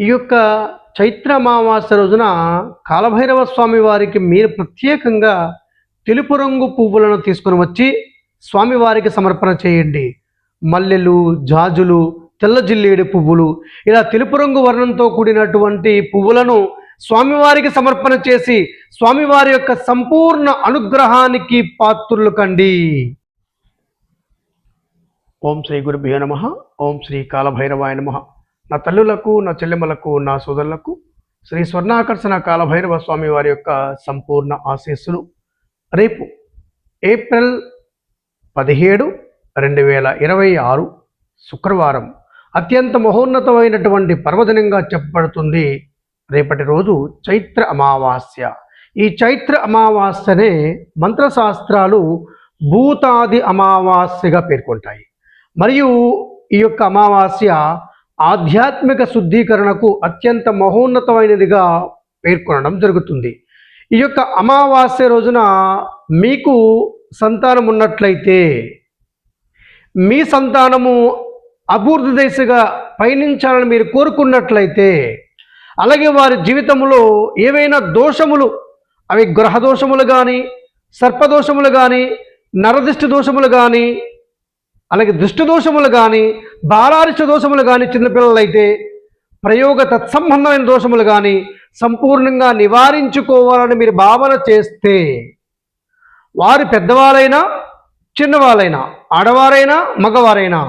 ఈ యొక్క చైత్ర అమావాస్య రోజున కాలభైరవ స్వామి వారికి మీరు ప్రత్యేకంగా తెలుపు రంగు పువ్వులను తీసుకొని వచ్చి స్వామివారికి సమర్పణ చేయండి. మల్లెలు, జాజులు, తెల్ల జిల్లేడు పువ్వులు, ఇలా తెలుపు రంగు వర్ణంతో కూడినటువంటి పువ్వులను స్వామివారికి సమర్పణ చేసి స్వామివారి యొక్క సంపూర్ణ అనుగ్రహానికి పాత్రులు కండి. ఓం శ్రీ గురుభ్యో నమః. ఓం శ్రీ కాలభైరవాయ నమః. నా తల్లులకు, నా చెల్లెమ్మలకు, నా సోదరులకు శ్రీ స్వర్ణాకర్షణ కాలభైరవ స్వామి వారి యొక్క సంపూర్ణ ఆశీస్సులు. రేపు ఏప్రిల్ 17, 2026 శుక్రవారం అత్యంత మహోన్నతమైనటువంటి పర్వదినంగా చెప్పబడుతుంది. రేపటి రోజు చైత్ర అమావాస్య. ఈ చైత్ర అమావాస్యనే మంత్రశాస్త్రాలు భూతాది అమావాస్యగా పేర్కొంటాయి. మరియు ఈ యొక్క అమావాస్య ఆధ్యాత్మిక శుద్ధీకరణకు అత్యంత మహోన్నతమైనదిగా పేర్కొనడం జరుగుతుంది. ఈ యొక్క అమావాస్య రోజున మీకు సంతానం ఉన్నట్లయితే మీ సంతానము అభివృద్ధి దిశగా పయనించాలని మీరు కోరుకున్నట్లయితే, అలాగే వారి జీవితంలో ఏవైనా దోషములు, అవి గ్రహ దోషములు కానీ, సర్పదోషములు కానీ, నరదిష్టి దోషములు కానీ, అలాగే దృష్టి దోషములు కానీ, బాలారిష్ట దోషములు కానీ, చిన్నపిల్లలైతే ప్రయోగ తత్సంబంధమైన దోషములు కానీ సంపూర్ణంగా నివారించుకోవాలని మీరు భావన చేస్తే, వారి పెద్దవారైనా చిన్నవాళ్ళైనా, ఆడవారైనా మగవారైనా,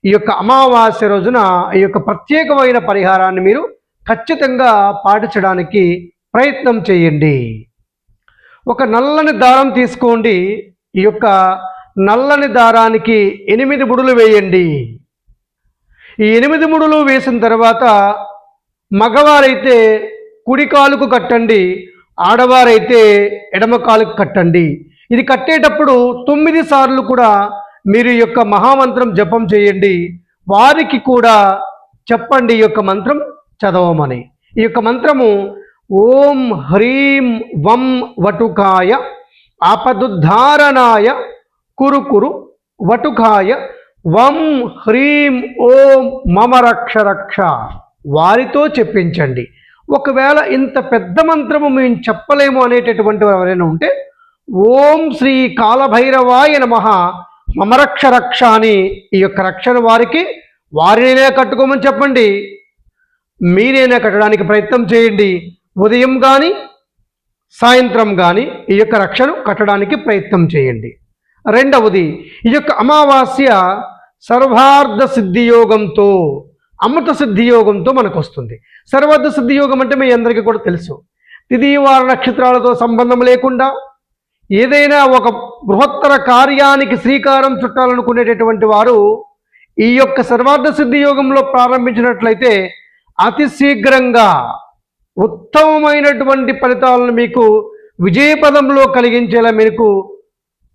ఈ యొక్క అమావాస్య రోజున ఈ యొక్క ప్రత్యేకమైన పరిహారాన్ని మీరు ఖచ్చితంగా పాటించడానికి ప్రయత్నం చేయండి. ఒక నల్లని దారం తీసుకోండి. ఈ యొక్క నల్లని దారానికి 8 ముడులు వేయండి. ఈ 8 ముడులు వేసిన తర్వాత మగవారైతే కుడి కాలుకు కట్టండి, ఆడవారైతే ఎడమ కాలుకు కట్టండి. ఇది కట్టేటప్పుడు 9 సార్లు కూడా మీరు ఈ యొక్క మహామంత్రం జపం చేయండి. వారికి కూడా చెప్పండి ఈ యొక్క మంత్రం చదవమని. ఈ యొక్క మంత్రము ఓం హ్రీం వం వటుకాయ ఆపదుద్ధారణాయ కురు వటుకాయ వం హ్రీం ఓం మమ రక్ష రక్ష వారితో చెప్పించండి. ఒకవేళ ఇంత పెద్ద మంత్రము మేము చెప్పలేము అనేటటువంటి ఎవరైనా ఉంటే ఓం శ్రీ కాలభైరవాయ నమః మమ రక్ష రక్ష అని ఈ యొక్క రక్షణ వారినే కట్టుకోమని చెప్పండి. మీరైనా కట్టడానికి ప్రయత్నం చేయండి. ఉదయం కానీ సాయంత్రం కానీ ఈ యొక్క రక్షను కట్టడానికి ప్రయత్నం చేయండి. రెండవది, ఈ యొక్క అమావాస్య సర్వార్థ సిద్ధియోగంతో, అమృత సిద్ధియోగంతో మనకు వస్తుంది. సర్వార్థ సిద్ధియోగం అంటే మీ అందరికీ కూడా తెలుసు. తిథి వార నక్షత్రాలతో సంబంధం లేకుండా ఏదైనా ఒక బృహత్తర కార్యానికి శ్రీకారం చుట్టాలనుకునేటటువంటి వారు ఈ యొక్క సర్వార్థ సిద్ధియోగంలో ప్రారంభించినట్లయితే అతి శీఘ్రంగా ఉత్తమమైనటువంటి ఫలితాలను మీకు విజయపదంలో కలిగించేలా మీకు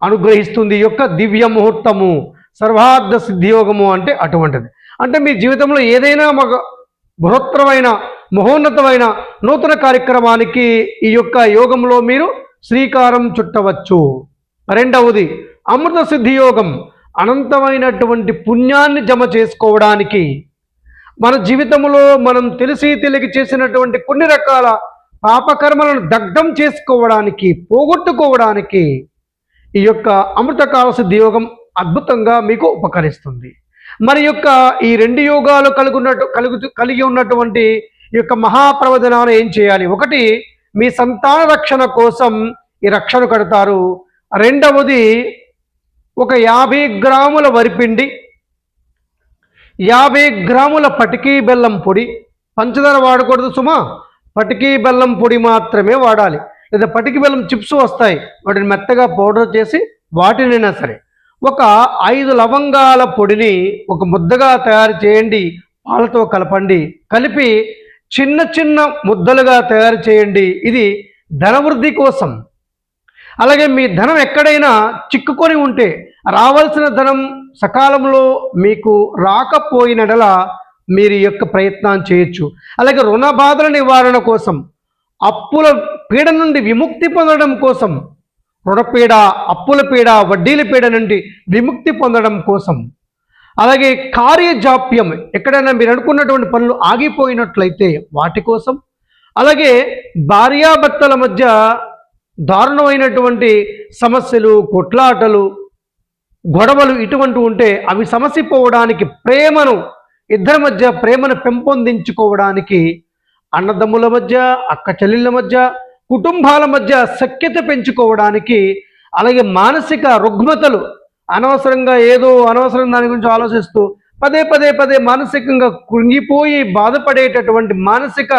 అనుగ్రహిస్తుంది. ఈ యొక్క దివ్య ముహూర్తము సర్వార్థ సిద్ధియోగము అంటే అటువంటిది. అంటే మీ జీవితంలో ఏదైనా బృహత్తరమైన మహోన్నతమైన నూతన కార్యక్రమానికి ఈ యొక్క యోగంలో మీరు శ్రీకారం చుట్టవచ్చు. రెండవది, అమృత సిద్ధియోగం అనంతమైనటువంటి పుణ్యాన్ని జమ చేసుకోవడానికి, మన జీవితంలో మనం తెలియక చేసినటువంటి కొన్ని రకాల పాపకర్మలను దగ్ధం చేసుకోవడానికి, పోగొట్టుకోవడానికి ఈ యొక్క అమృతకాల సిద్ధియోగం అద్భుతంగా మీకు ఉపకరిస్తుంది. మరి యొక్క ఈ 2 యోగాలు కలిగి ఉన్నటువంటి ఈ యొక్క మహాప్రవచనాలు ఏం చేయాలి? ఒకటి, మీ సంతాన రక్షణ కోసం ఈ రక్షణ కడతారు. రెండవది, ఒక 50 గ్రాముల వరిపిండి, 50 గ్రాముల పటికీ బెల్లం పొడి, పంచదార వాడకూడదు సుమా, పటికీ బెల్లం పొడి మాత్రమే వాడాలి. లేదా పటికి బెల్లం చిప్స్ వస్తాయి, వాటిని మెత్తగా పౌడర్ చేసి వాటినైనా సరే. ఒక 5 లవంగాల పొడిని ఒక ముద్దగా తయారు చేయండి, పాలతో కలపండి, కలిపి చిన్న చిన్న ముద్దలుగా తయారు చేయండి. ఇది ధనవృద్ధి కోసం. అలాగే మీ ధనం ఎక్కడైనా చిక్కుకొని ఉంటే, రావాల్సిన ధనం సకాలంలో మీకు రాకపోయినడల మీరు ఈ యొక్క ప్రయత్నం చేయొచ్చు. అలాగే రుణ బాధల నివారణ కోసం, అప్పుల పీడ నుండి విముక్తి పొందడం కోసం, రుణపీడ, అప్పుల పీడ, వడ్డీల పీడ నుండి విముక్తి పొందడం కోసం, అలాగే కార్యజాప్యం, ఎక్కడైనా మీరు అనుకున్నటువంటి పనులు ఆగిపోయినట్లయితే వాటి కోసం, అలాగే భార్యాభర్తల మధ్య దారుణమైనటువంటి సమస్యలు, కొట్లాటలు, గొడవలు ఇటువంటి ఉంటే అవి సమసిపోవడానికి, ఇద్దరి మధ్య ప్రేమను పెంపొందించుకోవడానికి, అన్నదమ్ముల మధ్య, అక్క చెల్లెళ్ళ మధ్య, కుటుంబాల మధ్య సఖ్యత పెంచుకోవడానికి, అలాగే మానసిక రుగ్మతలు, అనవసరం దాని గురించి ఆలోచిస్తూ పదే మానసికంగా కృంగిపోయి బాధపడేటటువంటి మానసిక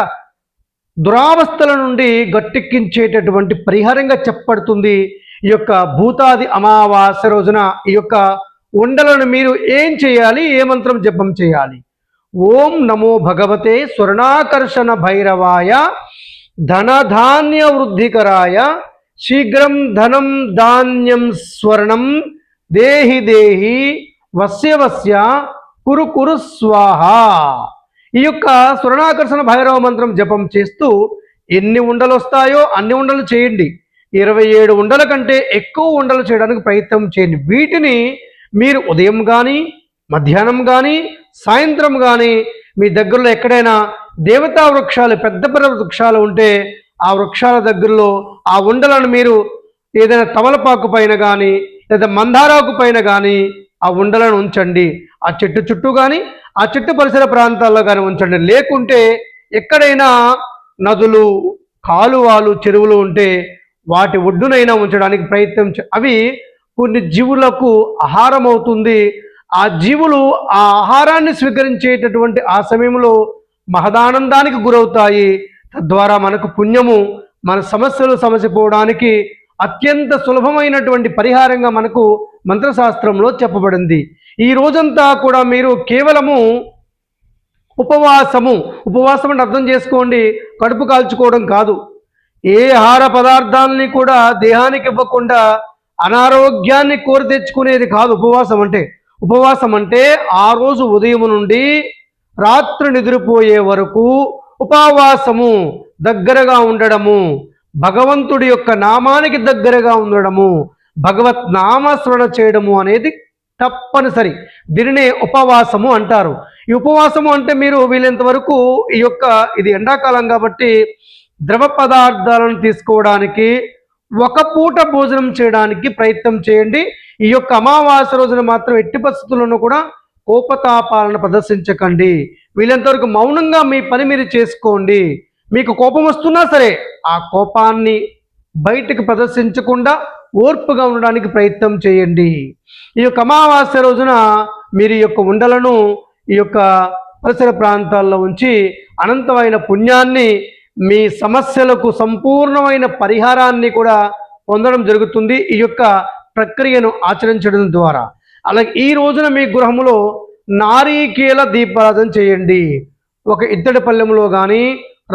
దురావస్థల నుండి గట్టెక్కించేటటువంటి పరిహారంగా చెప్పబడుతుంది ఈ యొక్క భూతాది అమావాస్య రోజున. ఈ యొక్క ఉండలను మీరు ఏం చేయాలి, ఏ మంత్రం జపం చేయాలి? ఓం నమో భగవతే స్వర్ణాకర్షణ భైరవాయ ధనధాన్య వృద్ధికరాయ శీఘ్రం ధనం ధాన్యం స్వర్ణం దేహి దేహి వస్య కురు కురు స్వాహ. ఈ యొక్క స్వర్ణాకర్షణ భైరవ మంత్రం జపం చేస్తూ ఎన్ని ఉండలు వస్తాయో అన్ని ఉండలు చేయండి. 27 ఉండల కంటే ఎక్కువ ఉండలు చేయడానికి ప్రయత్నం చేయండి. వీటిని మీరు ఉదయం కానీ, మధ్యాహ్నం కానీ, సాయంత్రం కానీ మీ దగ్గరలో ఎక్కడైనా దేవతా వృక్షాలు, పెద్ద పెద్ద వృక్షాలు ఉంటే ఆ వృక్షాల దగ్గరలో ఆ ఉండలను మీరు ఏదైనా తమలపాకు పైన కానీ లేదా మందారాకు పైన కానీ ఆ ఉండలను ఉంచండి. ఆ చెట్టు చుట్టూ కానీ ఆ చెట్టు పరిసర ప్రాంతాల్లో కానీ ఉంచండి. లేకుంటే ఎక్కడైనా నదులు, కాలువలు, చెరువులు ఉంటే వాటి ఒడ్డునైనా ఉంచడానికి ప్రయత్నం అవి కొన్ని జీవులకు ఆహారం అవుతుంది. ఆ జీవులు ఆ ఆహారాన్ని స్వీకరించేటటువంటి ఆ సమయంలో మహదానందానికి గురవుతాయి. తద్వారా మనకు పుణ్యము, మన సమస్యలు సమసిపోవడానికి అత్యంత సులభమైనటువంటి పరిహారంగా మనకు మంత్రశాస్త్రంలో చెప్పబడింది. ఈ రోజంతా కూడా మీరు కేవలము ఉపవాసం అంటే అర్థం చేసుకోండి, కడుపు కాల్చుకోవడం కాదు. ఏ ఆహార పదార్థాలని కూడా దేహానికి ఇవ్వకుండా అనారోగ్యాన్ని కోరి తెచ్చుకునేది కాదు ఉపవాసం అంటే. ఉపవాసం అంటే ఆ రోజు ఉదయం నుండి రాత్రి నిద్రపోయే వరకు ఉపవాసము, దగ్గరగా ఉండడము, భగవంతుడి యొక్క నామానికి దగ్గరగా ఉండడము, భగవత్ నామస్మరణ చేయడము అనేది తప్పనిసరి. దీనినే ఉపవాసము అంటారు. ఈ ఉపవాసము అంటే మీరు వీలైనంత వరకు ఇది ఎండాకాలం కాబట్టి ద్రవ పదార్థాలను తీసుకోవడానికి, ఒక పూట భోజనం చేయడానికి ప్రయత్నం చేయండి. ఈ యొక్క అమావాస్య రోజున మాత్రం ఎట్టి పరిస్థితుల్లోనూ కూడా కోపతాపాలను ప్రదర్శించకండి. వీలైనంతవరకు మౌనంగా మీ పని మీరు చేసుకోండి. మీకు కోపం వస్తున్నా సరే ఆ కోపాన్ని బయటకు ప్రదర్శించకుండా ఓర్పుగా ఉండడానికి ప్రయత్నం చేయండి. ఈ యొక్క అమావాస్య రోజున మీరు ఈ యొక్క ఉండలను ఈ యొక్క పరిసర ప్రాంతాల్లో ఉంచి అనంతమైన పుణ్యాన్ని, మీ సమస్యలకు సంపూర్ణమైన పరిహారాన్ని కూడా పొందడం జరుగుతుంది ఈ యొక్క ప్రక్రియను ఆచరించడం ద్వారా. అలాగే ఈ రోజున మీ గృహంలో నారీకేల దీపారాధన చేయండి. ఒక ఇత్తడి పళ్ళెంలో కానీ,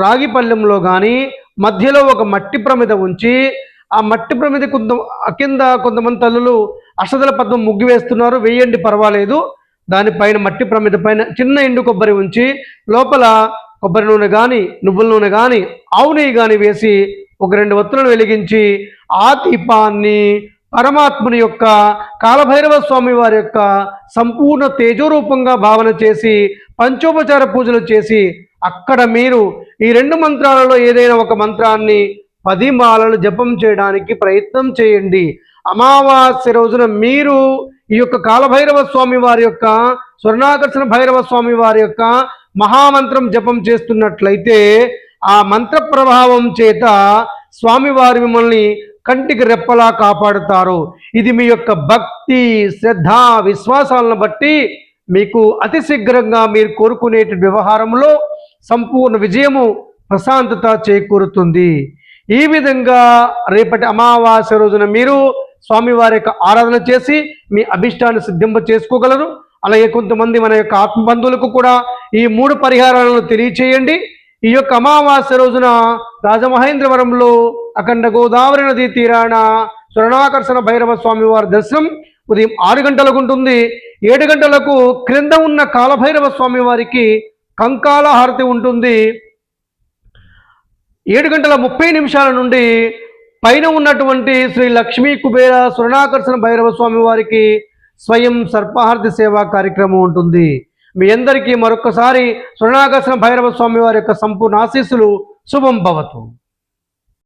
రాగి పళ్ళెంలో కానీ మధ్యలో ఒక మట్టి ప్రమిద ఉంచి, ఆ మట్టి ప్రమిద కింద కొంతమంది తల్లులు అష్టదళ పద్మం ముగ్గు వేస్తున్నారు, వేయండి పర్వాలేదు. దానిపైన మట్టి ప్రమిద పైన చిన్న ఎండు కొబ్బరి ఉంచి లోపల కొబ్బరి నూనె కానీ, నువ్వుల నూనె కానీ, ఆవు నెయ్యి కానీ వేసి ఒక 2 ఒత్తులను వెలిగించి ఆ దీపాన్ని పరమాత్ముని యొక్క, కాలభైరవ స్వామి వారి యొక్క సంపూర్ణ తేజోరూపంగా భావన చేసి పంచోపచార పూజలు చేసి అక్కడ మీరు ఈ 2 మంత్రాలలో ఏదైనా ఒక మంత్రాన్ని 10 మాలలు జపం చేయడానికి ప్రయత్నం చేయండి. అమావాస్య రోజున మీరు ఈ యొక్క కాలభైరవ స్వామి వారి యొక్క, స్వర్ణాకర్షణ భైరవ స్వామి వారి యొక్క మహామంత్రం జపం చేస్తున్నట్లయితే ఆ మంత్ర ప్రభావం చేత స్వామివారి మిమ్మల్ని కంటికి రెప్పలా కాపాడుతారు. ఇది మీ యొక్క భక్తి, శ్రద్ధ, విశ్వాసాలను బట్టి మీకు అతి శీఘ్రంగా మీరు కోరుకునే వ్యవహారంలో సంపూర్ణ విజయము, ప్రశాంతత చేకూరుతుంది. ఈ విధంగా రేపటి అమావాస్య రోజున మీరు స్వామివారి యొక్క ఆరాధన చేసి మీ అభిష్టాన్ని సిద్ధింప చేసుకోగలరు. అలాగే కొంతమంది మన యొక్క ఆత్మబంధువులకు కూడా ఈ 3 పరిహారాలను తెలియచేయండి. ఈ యొక్క అమావాస్య రోజున రాజమహేంద్రవరంలో అఖండ గోదావరి నదీ తీరాన స్వర్ణాకర్షణ భైరవ స్వామి వారి దర్శనం ఉదయం 6 గంటలకు ఉంటుంది. 7 గంటలకు క్రింద ఉన్న కాలభైరవ స్వామి వారికి కంకాల హారతి ఉంటుంది. 7:30 నుండి పైన ఉన్నటువంటి శ్రీ లక్ష్మీ కుబేర స్వర్ణాకర్షణ భైరవ స్వామి వారికి స్వయం సర్పహారతి సేవా కార్యక్రమం ఉంటుంది. మీ అందరికీ మరొకసారి స్వర్ణాకర్షణ భైరవ స్వామి వారి యొక్క సంపూర్ణ ఆశీస్సులు. శుభం భవతు.